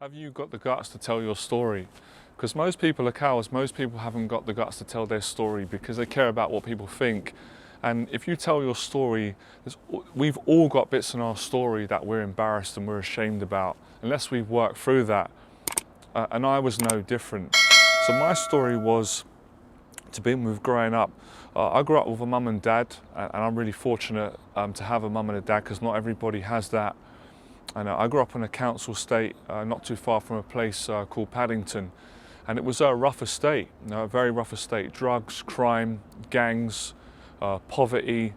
Have you got the guts to tell your story? Because most people are cowards. Most people haven't got the guts to tell their story because they care about what people think. And if you tell your story, we've all got bits in our story that we're embarrassed and we're ashamed about, unless we've worked through that. And I was no different. So my story was, to begin with, growing up. I grew up with a mum and dad, and I'm really fortunate to have a mum and a dad because not everybody has that. And I grew up in a council estate not too far from a place called Paddington, and it was a rough estate, a very rough estate. Drugs, crime, gangs, poverty,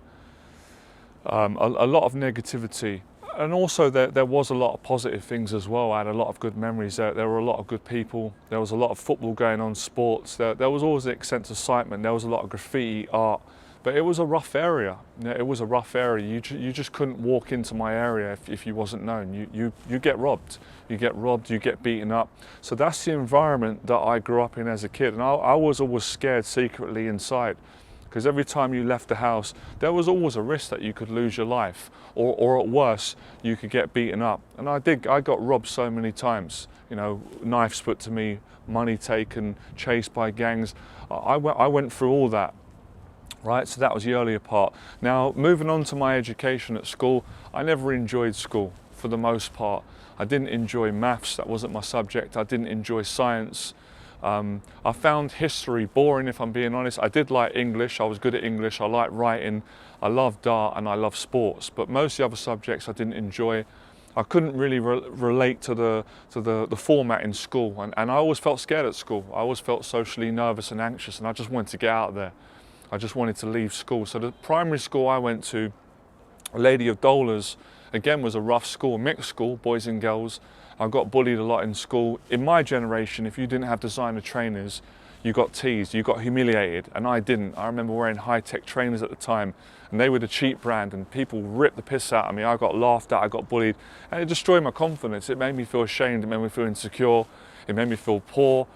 a lot of negativity. And also there was a lot of positive things as well. I had a lot of good memories. There were a lot of good people. There was a lot of football going on, sports. There was always a sense of excitement. There was a lot of graffiti, art. But it was a rough area. It was a rough area. You just couldn't walk into my area if you wasn't known. You get robbed. You get robbed, you get beaten up. So that's the environment that I grew up in as a kid. And I was always scared secretly inside, because every time you left the house, there was always a risk that you could lose your life, or at worst, you could get beaten up. And I got robbed so many times. You know, knives put to me, money taken, chased by gangs. I went through all that. Right, so that was the earlier part. Now, moving on to my education at school, I never enjoyed school for the most part. I didn't enjoy maths, that wasn't my subject. I didn't enjoy science. I found history boring, if I'm being honest. I did like English, I was good at English, I liked writing, I loved art and I loved sports, but most of the other subjects I didn't enjoy. I couldn't really relate to the format in school, and I always felt scared at school. I always felt socially nervous and anxious, and I just wanted to get out of there. I just wanted to leave school. So the primary school I went to, Lady of Dola's, again was a rough school, mixed school, boys and girls. I got bullied a lot in school. In my generation, if you didn't have designer trainers, you got teased, you got humiliated, and I didn't. I remember wearing high-tech trainers at the time, and they were the cheap brand, and people ripped the piss out of me. I got laughed at, I got bullied, and it destroyed my confidence. It made me feel ashamed, it made me feel insecure, it made me feel poor,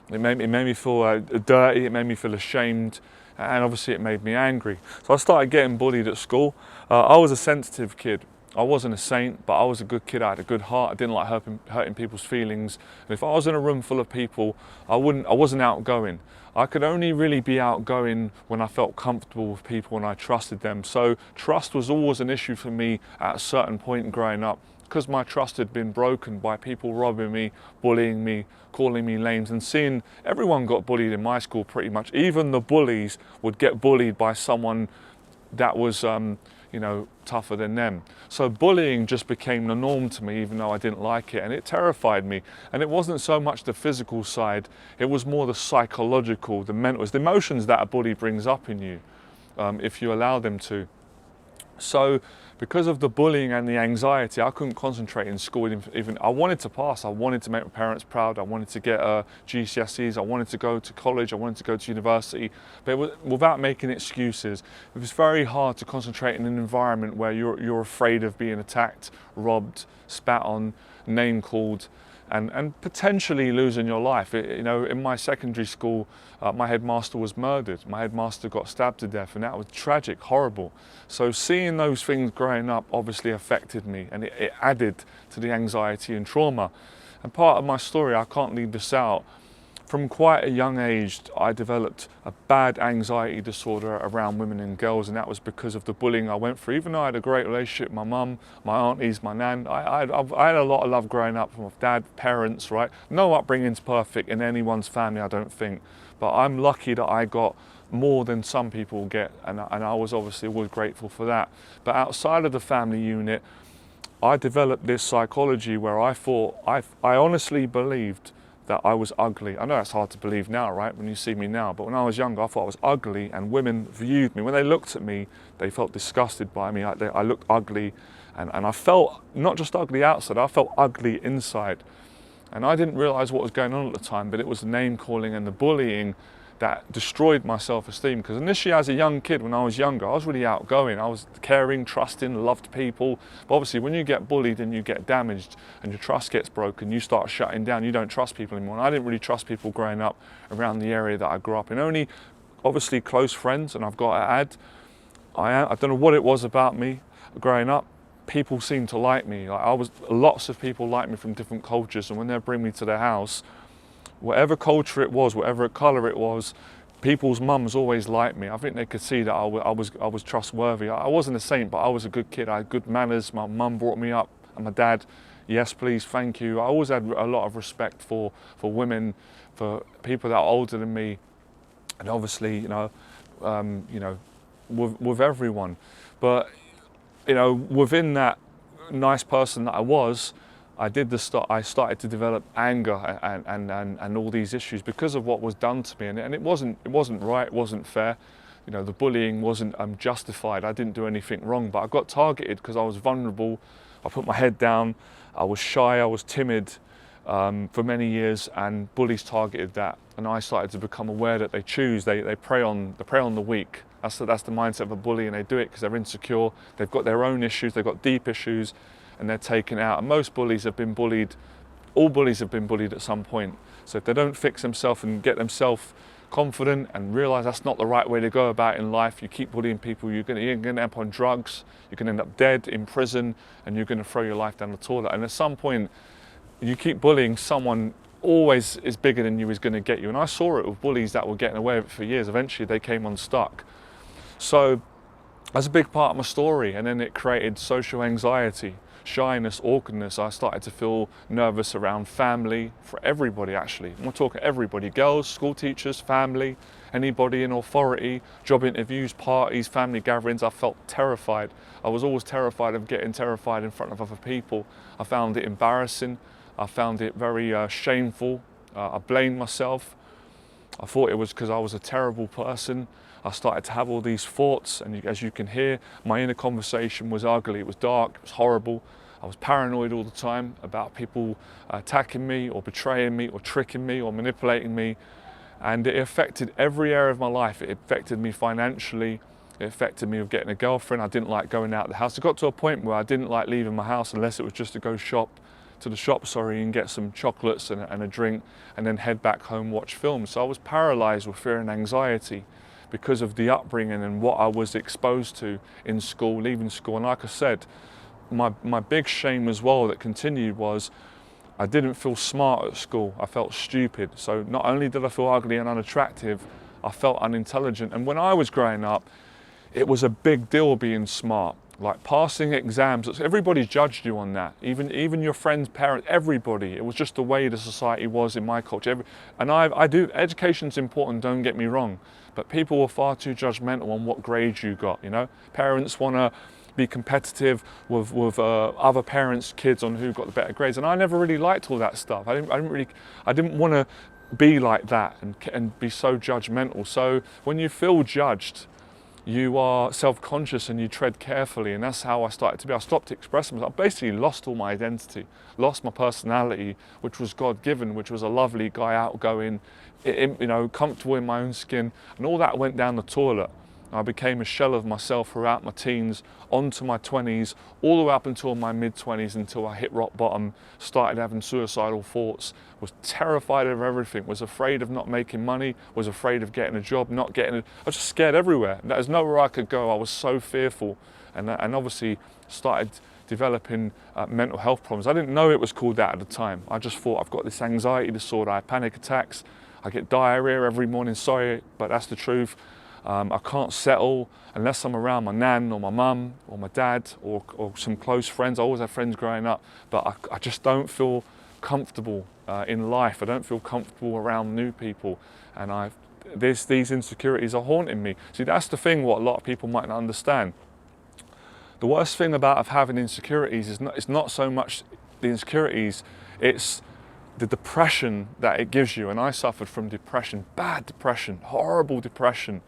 it made me feel dirty, it made me feel ashamed. And obviously it made me angry. So I started getting bullied at school. I was a sensitive kid. I wasn't a saint, but I was a good kid. I had a good heart. I didn't like hurting people's feelings. And if I was in a room full of people, I wasn't outgoing. I could only really be outgoing when I felt comfortable with people and I trusted them. So trust was always an issue for me at a certain point growing up, because my trust had been broken by people robbing me, bullying me, calling me names, and seeing everyone got bullied in my school pretty much. Even the bullies would get bullied by someone that was, tougher than them. So bullying just became the norm to me, even though I didn't like it, and it terrified me. And it wasn't so much the physical side, it was more the psychological, the mental, it's the emotions that a bully brings up in you, if you allow them to. So because of the bullying and the anxiety, I couldn't concentrate in school. Even I wanted to pass, I wanted to make my parents proud, I wanted to get GCSEs, I wanted to go to college, I wanted to go to university, but it was, without making excuses. It was very hard to concentrate in an environment where you're afraid of being attacked, robbed, spat on, name called, and potentially losing your life. In my secondary school, my headmaster was murdered. My headmaster got stabbed to death, and that was tragic, horrible. So seeing those things growing up obviously affected me, and it added to the anxiety and trauma. And part of my story, I can't leave this out, from quite a young age, I developed a bad anxiety disorder around women and girls, and that was because of the bullying I went through. Even though I had a great relationship with my mum, my aunties, my nan, I had a lot of love growing up from my dad, parents, right? No upbringing's perfect in anyone's family, I don't think. But I'm lucky that I got more than some people get, and I was obviously always grateful for that. But outside of the family unit, I developed this psychology where I honestly believed that I was ugly. I know that's hard to believe now, right, when you see me now, but when I was younger, I thought I was ugly, and women viewed me. When they looked at me, they felt disgusted by me. I looked ugly, and I felt not just ugly outside, I felt ugly inside. And I didn't realize what was going on at the time, but it was the name calling and the bullying that destroyed my self-esteem. Because initially, as a young kid, when I was younger, I was really outgoing. I was caring, trusting, loved people. But obviously, when you get bullied and you get damaged and your trust gets broken, you start shutting down. You don't trust people anymore. And I didn't really trust people growing up around the area that I grew up in. Only, obviously, close friends, and I've got to add, I don't know what it was about me growing up, people seemed to like me. Like lots of people liked me from different cultures, and when they bring me to their house, whatever culture it was, whatever colour it was, people's mums always liked me. I think they could see that I was trustworthy. I wasn't a saint, but I was a good kid. I had good manners. My mum brought me up, and my dad, yes please, thank you. I always had a lot of respect for women, for people that are older than me, and obviously, with everyone. But within that nice person that I was, I started to develop anger and all these issues because of what was done to me, and it wasn't right, it wasn't fair. The bullying wasn't justified. I didn't do anything wrong, but I got targeted because I was vulnerable. I put my head down. I was shy. I was timid for many years, and bullies targeted that. And I started to become aware that they prey on the weak. That's the mindset of a bully, and they do it because they're insecure. They've got their own issues. They've got deep issues, and they're taken out. And most bullies have been bullied. All bullies have been bullied at some point. So if they don't fix themselves and get themselves confident and realise that's not the right way to go about in life, you keep bullying people, you're going to end up on drugs, you can end up dead, in prison, and you're going to throw your life down the toilet. And at some point, you keep bullying, someone always is bigger than you is going to get you. And I saw it with bullies that were getting away with it for years. Eventually, they came unstuck. So that's a big part of my story. And then it created social anxiety, shyness, awkwardness. I started to feel nervous around family, for everybody actually. I'm talking everybody, girls, school teachers, family, anybody in authority, job interviews, parties, family gatherings. I felt terrified. I was always terrified of getting terrified in front of other people. I found it embarrassing. I found it very shameful. I blamed myself. I thought it was because I was a terrible person. I started to have all these thoughts, and as you can hear, my inner conversation was ugly. It was dark, it was horrible. I was paranoid all the time about people attacking me or betraying me or tricking me or manipulating me. And it affected every area of my life. It affected me financially. It affected me with getting a girlfriend. I didn't like going out of the house. It got to a point where I didn't like leaving my house unless it was just to go to the shop, and get some chocolates and a drink, and then head back home, watch films. So I was paralyzed with fear and anxiety because of the upbringing and what I was exposed to in school, leaving school. And like I said, my big shame as well that continued was I didn't feel smart at school. I felt stupid. So not only did I feel ugly and unattractive, I felt unintelligent. And when I was growing up, it was a big deal being smart. Like passing exams, everybody judged you on that. Even your friends, parents, everybody. It was just the way the society was in my culture. And I do, education's important, don't get me wrong, but people were far too judgmental on what grades you got, Parents want to be competitive with other parents' kids on who got the better grades. And I never really liked all that stuff. I didn't want to be like that and be so judgmental. So when you feel judged, you are self-conscious and you tread carefully, and that's how I started to be. I stopped expressing myself. I basically lost all my identity, lost my personality, which was God-given, which was a lovely guy, outgoing, comfortable in my own skin, and all that went down the toilet. I became a shell of myself throughout my teens, onto my 20s, all the way up until my mid-20s, until I hit rock bottom, started having suicidal thoughts, was terrified of everything, was afraid of not making money, was afraid of getting a job, I was just scared everywhere. There's nowhere I could go. I was so fearful, and obviously started developing mental health problems. I didn't know it was called that at the time. I just thought I've got this anxiety disorder, I have panic attacks, I get diarrhea every morning, sorry, but that's the truth. I can't settle unless I'm around my nan or my mum or my dad or some close friends. I always had friends growing up, but I just don't feel comfortable in life. I don't feel comfortable around new people, and these insecurities are haunting me. See, that's the thing what a lot of people might not understand. The worst thing about having insecurities is it's not so much the insecurities, it's the depression that it gives you. And I suffered from depression, bad depression, horrible depression,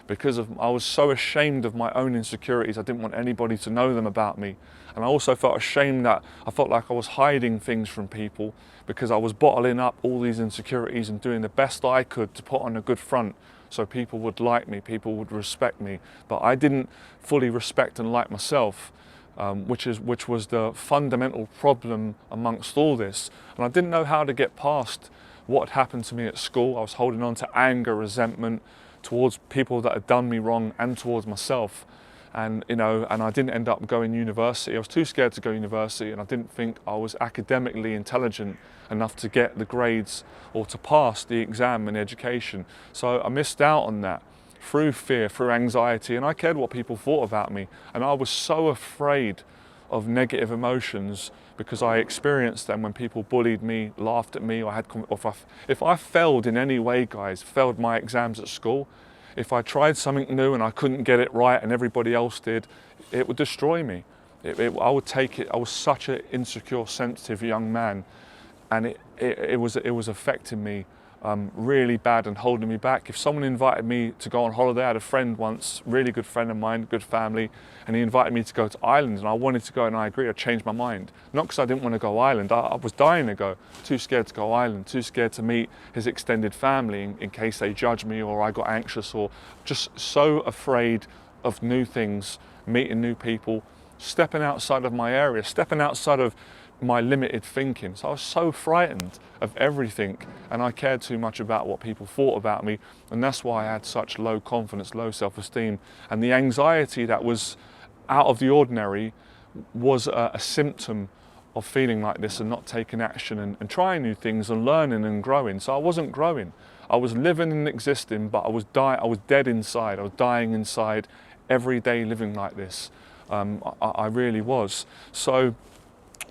because I was so ashamed of my own insecurities. I didn't want anybody to know them about me. And I also felt ashamed that I felt like I was hiding things from people because I was bottling up all these insecurities and doing the best I could to put on a good front so people would like me, people would respect me. But I didn't fully respect and like myself, which was the fundamental problem amongst all this. And I didn't know how to get past what had happened to me at school. I was holding on to anger, resentment towards people that had done me wrong and towards myself. And and I didn't end up going university. I was too scared to go university, and I didn't think I was academically intelligent enough to get the grades or to pass the exam in education. So I missed out on that through fear, through anxiety, and I cared what people thought about me. And I was so afraid of negative emotions because I experienced them when people bullied me, laughed at me, or if I failed in any way, guys, failed my exams at school, if I tried something new and I couldn't get it right and everybody else did, it would destroy me. I would take it. I was such an insecure, sensitive young man, and it was affecting me really bad and holding me back. If someone invited me to go on holiday, I had a friend once, really good friend of mine, good family, and he invited me to go to Ireland, and I wanted to go, and I agreed. I changed my mind, not because I didn't want to go Ireland. I was dying to go, too scared to go Ireland, too scared to meet his extended family in case they judge me or I got anxious, or just so afraid of new things, meeting new people, stepping outside of my area, stepping outside of my limited thinking. So I was so frightened of everything, and I cared too much about what people thought about me, and that's why I had such low confidence, low self-esteem, and the anxiety that was out of the ordinary was a symptom of feeling like this and not taking action and trying new things and learning and growing. So I wasn't growing. I was living and existing, but I was dead inside. I was dying inside every day, living like this. I really was. So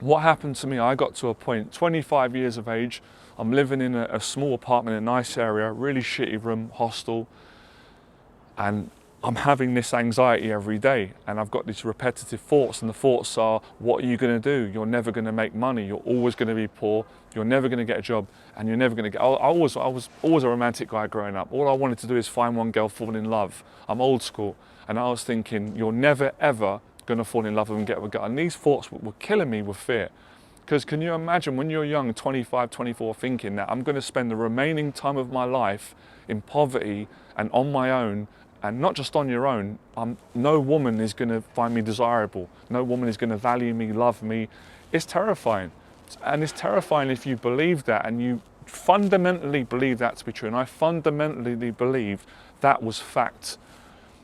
what happened to me, I got to a point, 25 years of age, I'm living in a small apartment in a nice area, really shitty room, hostel, and I'm having this anxiety every day, and I've got these repetitive thoughts, and the thoughts are, what are you going to do? You're never going to make money, you're always going to be poor, you're never going to get a job, and you're never going to get... I was always a romantic guy growing up. All I wanted to do is find one girl, fall in love. I'm old school, and I was thinking, you're never ever going to fall in love and get with a girl. And these thoughts were killing me with fear. Because can you imagine when you're young, 25, 24, thinking that I'm going to spend the remaining time of my life in poverty and on my own, and not just on your own, no woman is going to find me desirable. No woman is going to value me, love me. It's terrifying. And it's terrifying if you believe that and you fundamentally believe that to be true. And I fundamentally believed that was fact.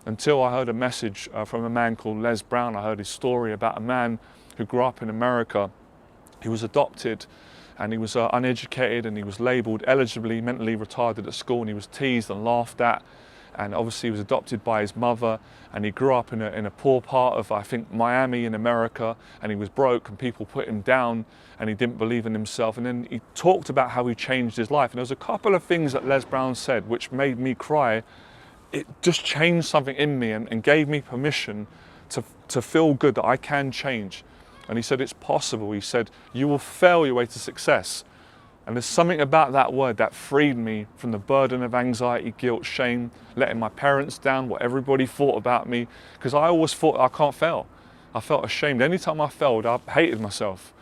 Until I heard a message from a man called Les Brown. I heard his story about a man who grew up in America. He was adopted, and he was uneducated, and he was labelled eligibly mentally retarded at school, and he was teased and laughed at. And obviously he was adopted by his mother, and he grew up in a poor part of, I think, Miami in America, and he was broke, and people put him down, and he didn't believe in himself. And then he talked about how he changed his life. And there was a couple of things that Les Brown said which made me cry. It just changed something in me and gave me permission to feel good that I can change. And he said, it's possible. He said, you will fail your way to success. And there's something about that word that freed me from the burden of anxiety, guilt, shame, letting my parents down, what everybody thought about me. Because I always thought I can't fail. I felt ashamed. Anytime I failed, I hated myself.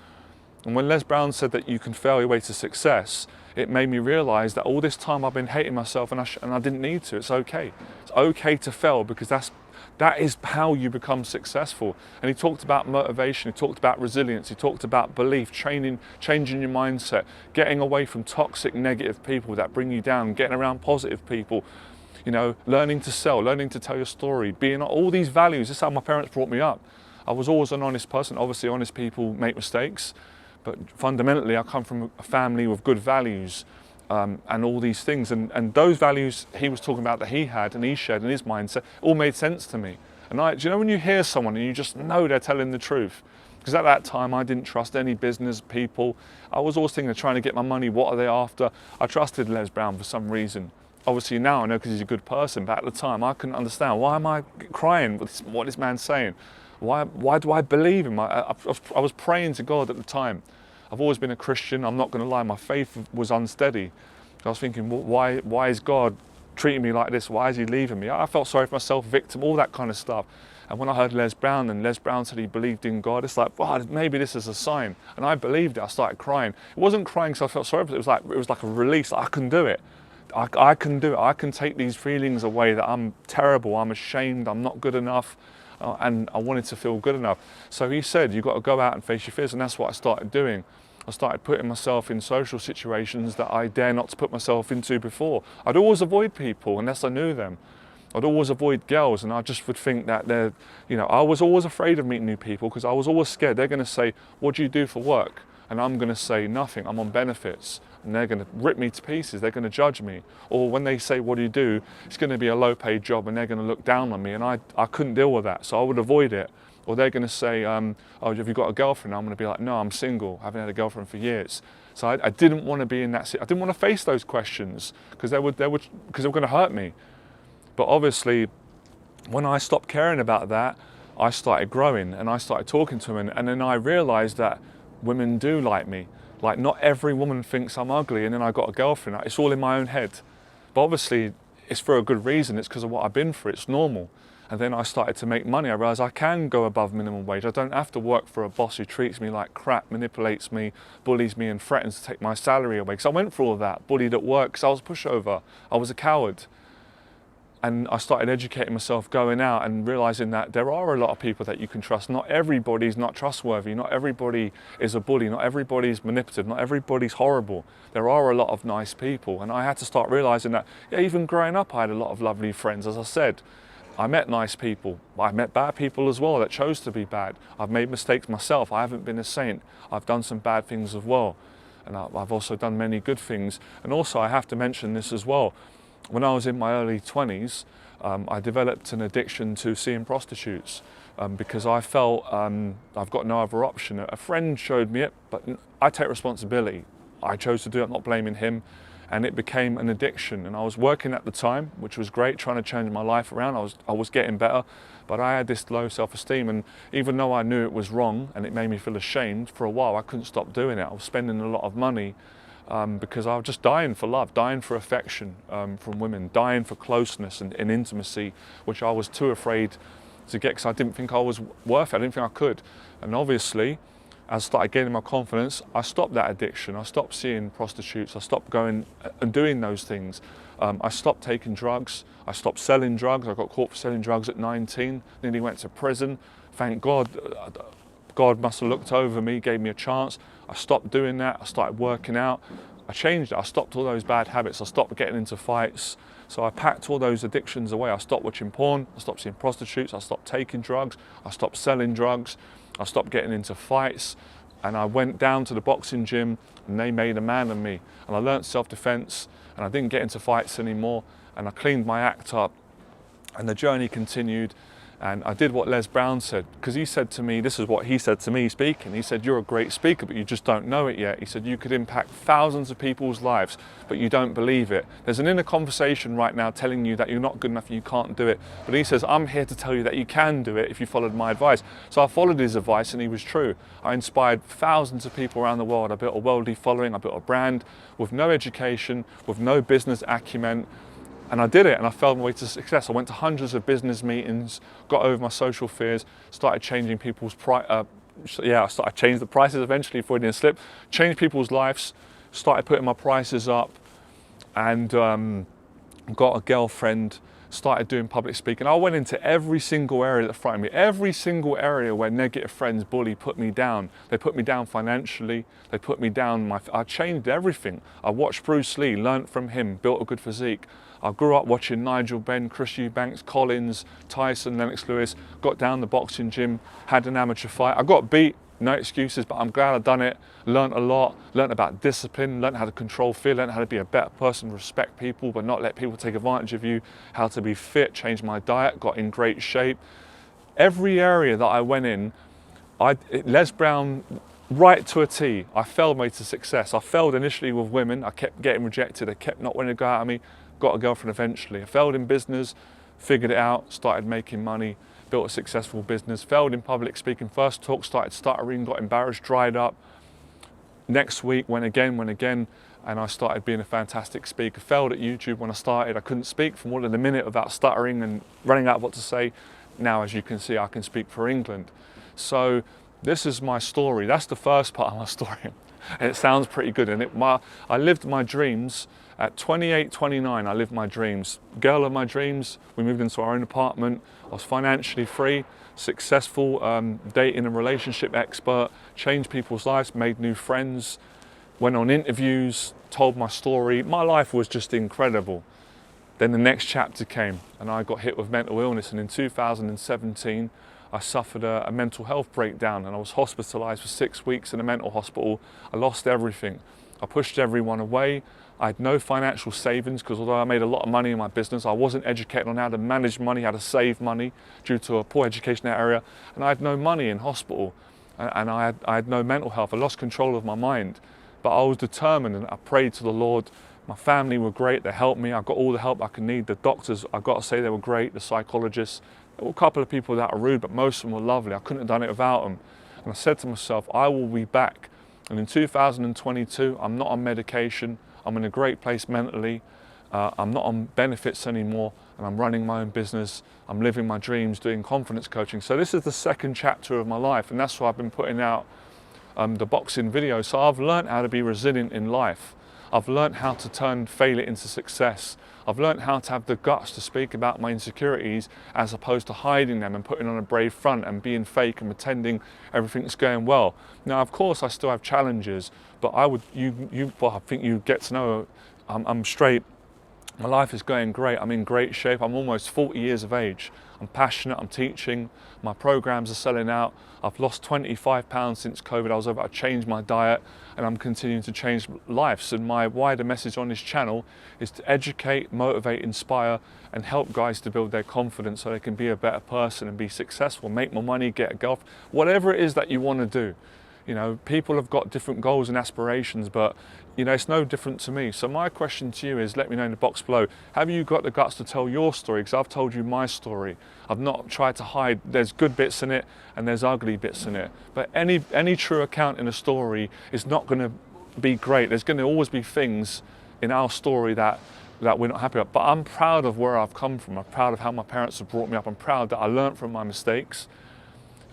And when Les Brown said that you can fail your way to success, it made me realise that all this time I've been hating myself, and I didn't need to. It's okay. It's okay to fail, because that is how you become successful. And he talked about motivation, he talked about resilience, he talked about belief, changing your mindset, getting away from toxic, negative people that bring you down, getting around positive people, learning to sell, learning to tell your story, being all these values. This is how my parents brought me up. I was always an honest person. Obviously, honest people make mistakes, but fundamentally, I come from a family with good values. And all these things, and those values he was talking about that he had and he shared in his mindset all made sense to me. And do you know when you hear someone and you just know they're telling the truth? Because at that time I didn't trust any business people. I was always thinking of trying to get my money. What are they after? I trusted Les Brown for some reason. Obviously now I know because he's a good person, but at the time I couldn't understand. Why am I crying with what this man's saying? Why do I believe him? I was praying to God at the time. I've always been a Christian. I'm not going to lie, my faith was unsteady. I was thinking, well, why is God treating me like this? Why is he leaving me? I felt sorry for myself, victim, all that kind of stuff. And when I heard Les Brown, and Les Brown said he believed in God, it's like, wow, maybe this is a sign. And I believed it. I started crying. It wasn't crying because I felt sorry, but it was like a release. I can do it. I can do it. I can take these feelings away that I'm terrible, I'm ashamed, I'm not good enough. And I wanted to feel good enough. So he said, you've got to go out and face your fears. And that's what I started doing. I started putting myself in social situations that I dare not to put myself into before. I'd always avoid people unless I knew them. I'd always avoid girls, and I just would think that they're, I was always afraid of meeting new people because I was always scared. They're going to say, what do you do for work? And I'm going to say, nothing, I'm on benefits. And they're going to rip me to pieces, they're going to judge me. Or when they say, what do you do? It's going to be a low paid job and they're going to look down on me, and I couldn't deal with that, so I would avoid it. Or they're going to say, oh, have you got a girlfriend? I'm going to be like, no, I'm single, I haven't had a girlfriend for years. So I didn't want to be in that, I didn't want to face those questions because they were going to hurt me. But obviously, when I stopped caring about that, I started growing and I started talking to women, and then I realized that women do like me. Like, not every woman thinks I'm ugly, and then I got a girlfriend. It's all in my own head. But obviously, it's for a good reason. It's because of what I've been through. It's normal. And then I started to make money. I realized I can go above minimum wage. I don't have to work for a boss who treats me like crap, manipulates me, bullies me, and threatens to take my salary away. Because I went through all of that, bullied at work, because I was a pushover. I was a coward. And I started educating myself, going out and realizing that there are a lot of people that you can trust. Not everybody's not trustworthy. Not everybody is a bully. Not everybody's manipulative. Not everybody's horrible. There are a lot of nice people. And I had to start realizing that, yeah, even growing up, I had a lot of lovely friends. As I said, I met nice people. I met bad people as well that chose to be bad. I've made mistakes myself. I haven't been a saint. I've done some bad things as well. And I've also done many good things. And also, I have to mention this as well. When I was in my early 20s, I developed an addiction to seeing prostitutes because I felt I've got no other option. A friend showed me it, but I take responsibility. I chose to do it, I'm not blaming him, and it became an addiction. And I was working at the time, which was great, trying to change my life around. I was getting better, but I had this low self-esteem, and even though I knew it was wrong and it made me feel ashamed, for a while I couldn't stop doing it. I was spending a lot of money because I was just dying for love, dying for affection from women, dying for closeness and intimacy, which I was too afraid to get because I didn't think I was worth it. I didn't think I could. And obviously, as I started gaining my confidence, I stopped that addiction. I stopped seeing prostitutes. I stopped going and doing those things. I stopped taking drugs. I stopped selling drugs. I got caught for selling drugs at 19, nearly went to prison. Thank God. God must have looked over me, gave me a chance. I stopped doing that. I started working out. I changed it. I stopped all those bad habits. I stopped getting into fights. So I packed all those addictions away. I stopped watching porn. I stopped seeing prostitutes. I stopped taking drugs. I stopped selling drugs. I stopped getting into fights. And I went down to the boxing gym and they made a man of me. And I learnt self-defense and I didn't get into fights anymore. And I cleaned my act up and the journey continued. And I did what Les Brown said, because he said to me, this is what he said to me speaking. He said, you're a great speaker, but you just don't know it yet. He said, you could impact thousands of people's lives, but you don't believe it. There's an inner conversation right now telling you that you're not good enough and you can't do it. But he says, I'm here to tell you that you can do it if you followed my advice. So I followed his advice and he was true. I inspired thousands of people around the world. I built a worldly following. I built a brand with no education, with no business acumen. And I did it, and I found my way to success. I went to hundreds of business meetings, got over my social fears, started changing people's I started changing the prices eventually before it didn't slip, changed people's lives, started putting my prices up, and got a girlfriend, started doing public speaking. I went into every single area that frightened me, every single area where negative friends, bully, put me down. They put me down financially, they put me down, I changed everything. I watched Bruce Lee, learnt from him, built a good physique. I grew up watching Nigel Benn, Chris Eubanks, Collins, Tyson, Lennox Lewis, got down the boxing gym, had an amateur fight. I got beat, no excuses, but I'm glad I've done it. Learned a lot, learned about discipline, learned how to control fear, learned how to be a better person, respect people, but not let people take advantage of you, how to be fit, changed my diet, got in great shape. Every area that I went in, Les Brown, right to a T, I failed my way to success. I failed initially with women, I kept getting rejected, they kept not wanting to go out of me. Got a girlfriend eventually. I failed in business, figured it out, started making money, built a successful business, failed in public speaking, first talk, started stuttering, got embarrassed, dried up. Next week, went again, and I started being a fantastic speaker. Failed at YouTube when I started. I couldn't speak for more than a minute without stuttering and running out of what to say. Now, as you can see, I can speak for England. So this is my story. That's the first part of my story. And it sounds pretty good. And I lived my dreams. At 28, 29, I lived my dreams. Girl of my dreams, we moved into our own apartment. I was financially free, successful, dating and relationship expert, changed people's lives, made new friends, went on interviews, told my story. My life was just incredible. Then the next chapter came and I got hit with mental illness, and in 2017 I suffered a mental health breakdown and I was hospitalised for 6 weeks in a mental hospital. I lost everything. I pushed everyone away. I had no financial savings because although I made a lot of money in my business, I wasn't educated on how to manage money, how to save money due to a poor education in that area. And I had no money in hospital, and I had no mental health. I lost control of my mind, but I was determined and I prayed to the Lord. My family were great, they helped me. I got all the help I could need. The doctors, I've got to say, they were great. The psychologists, there were a couple of people that were rude, but most of them were lovely. I couldn't have done it without them. And I said to myself, I will be back. And in 2022, I'm not on medication. I'm in a great place mentally. I'm not on benefits anymore, and I'm running my own business. I'm living my dreams, doing confidence coaching. So this is the second chapter of my life, and that's why I've been putting out the boxing videos. So I've learned how to be resilient in life. I've learned how to turn failure into success. I've learned how to have the guts to speak about my insecurities as opposed to hiding them and putting on a brave front and being fake and pretending everything's going well. Now, of course, I still have challenges, but well, I think you get to know I'm straight. My life is going great. I'm in great shape. I'm almost 40 years of age. I'm passionate. I'm teaching. My programs are selling out. I've lost 25 pounds since COVID. I was able to change my diet, and I'm continuing to change lives. And my wider message on this channel is to educate, motivate, inspire, and help guys to build their confidence so they can be a better person and be successful, make more money, get a girlfriend, whatever it is that you want to do. You know, people have got different goals and aspirations, but you know, it's no different to me. So my question to you is, let me know in the box below, have you got the guts to tell your story? Because I've told you my story. I've not tried to hide. There's good bits in it and there's ugly bits in it. But any true account in a story is not going to be great. There's going to always be things in our story that we're not happy with. But I'm proud of where I've come from. I'm proud of how my parents have brought me up. I'm proud that I learned from my mistakes.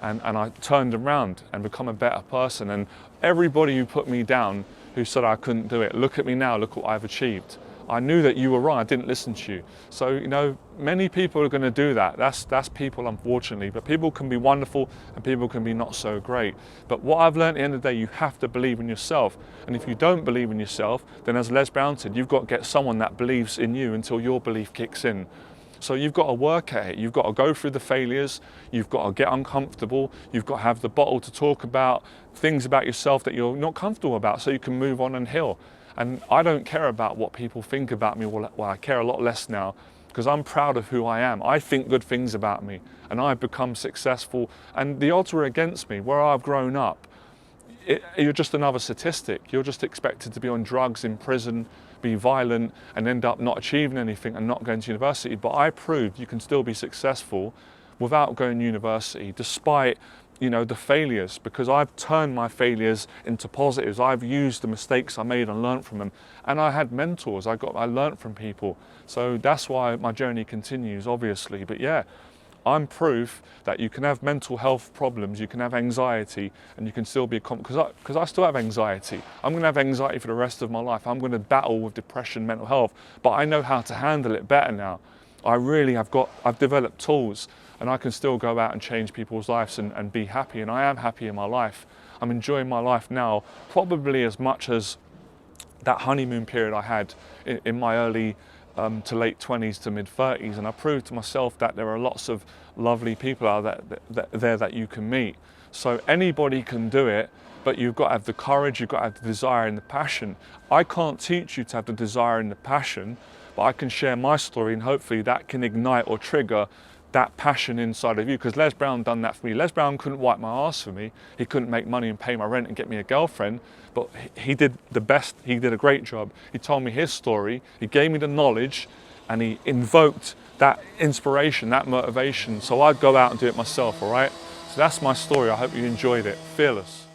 And I turned around and become a better person. And everybody who put me down, who said I couldn't do it, look at me now, look what I've achieved. I knew that you were wrong, I didn't listen to you. So, you know, many people are going to do that. That's people, unfortunately. But people can be wonderful and people can be not so great. But what I've learned at the end of the day, you have to believe in yourself. And if you don't believe in yourself, then as Les Brown said, you've got to get someone that believes in you until your belief kicks in. So you've got to work at it. You've got to go through the failures. You've got to get uncomfortable. You've got to have the bottle to talk about things about yourself that you're not comfortable about so you can move on and heal. And I don't care about what people think about me. Well, I care a lot less now because I'm proud of who I am. I think good things about me and I've become successful, and the odds were against me. Where I've grown up, you're just another statistic. You're just expected to be on drugs, in prison, be violent, and end up not achieving anything and not going to university. But I proved you can still be successful without going to university, despite, you know, the failures, because I've turned my failures into positives. I've used the mistakes I made and learned from them. And I had mentors. I learned from people. So that's why my journey continues, obviously. But yeah, I'm proof that you can have mental health problems, you can have anxiety, and you can still be because I still have anxiety. I'm going to have anxiety for the rest of my life. I'm going to battle with depression, mental health, but I know how to handle it better now. I've developed tools, and I can still go out and change people's lives and be happy, and I am happy in my life. I'm enjoying my life now, probably as much as that honeymoon period I had in my early to late 20s to mid 30s, and I proved to myself that there are lots of lovely people out there that you can meet. So anybody can do it, but you've got to have the courage, you've got to have the desire and the passion. I can't teach you to have the desire and the passion, but I can share my story, and hopefully that can ignite or trigger that passion inside of you, because Les Brown done that for me. Les Brown couldn't wipe my ass for me. He couldn't make money and pay my rent and get me a girlfriend, but he did the best. He did a great job. He told me his story. He gave me the knowledge, and he invoked that inspiration, that motivation. So I'd go out and do it myself, all right? So that's my story. I hope you enjoyed it. Fearless.